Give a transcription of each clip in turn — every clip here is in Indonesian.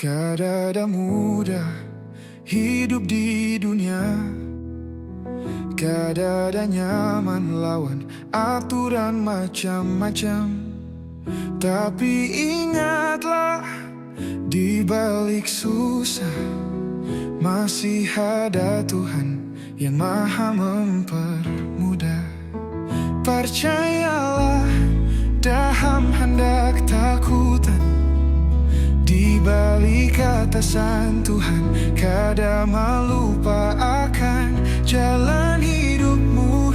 Kadada mudah hidup di dunia, kadada nyaman lawan aturan macam-macam. Tapi ingatlah, di balik susah masih ada Tuhan yang maha mempermudah. Percayalah, dalam hendak takutan, di balik atasan Tuhan, kadang lupa akan jalan hidupmu.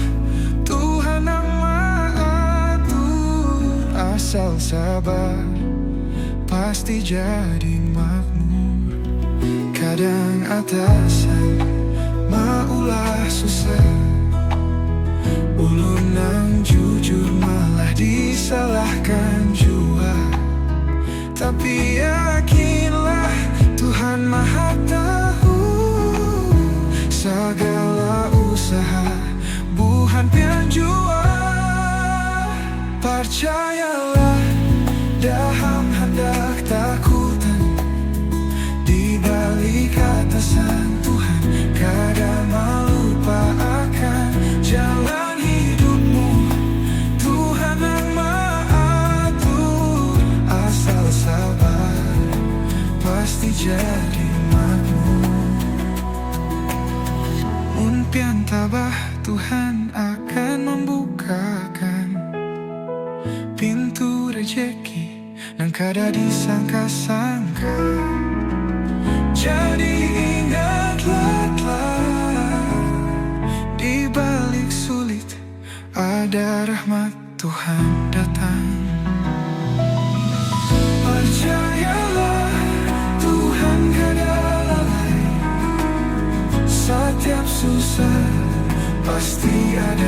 Tuhan yang maha atur, asal sabar pasti jadi makmur. Kadang atasan maulah susah, ulun yang jujur malah disalahkan jua. Tapi yakinlah, Tuhan maha tahu segala usaha bukan pian jua. Percayalah, dalam hendak takutan, di balik atasan Tuhan, kadang lupa akan jalan hidupmu. Tuhan yang maha atur, asal sabar pasti jadi makmur. Unpian tabah, Tuhan akan membukakan pintu rejeki yang kada disangka-sangka. Jadi ingatlah, di balik sulit ada rahmat Tuhan datang. Percayalah, Tuhan kada lalai, setiap susah pasti ada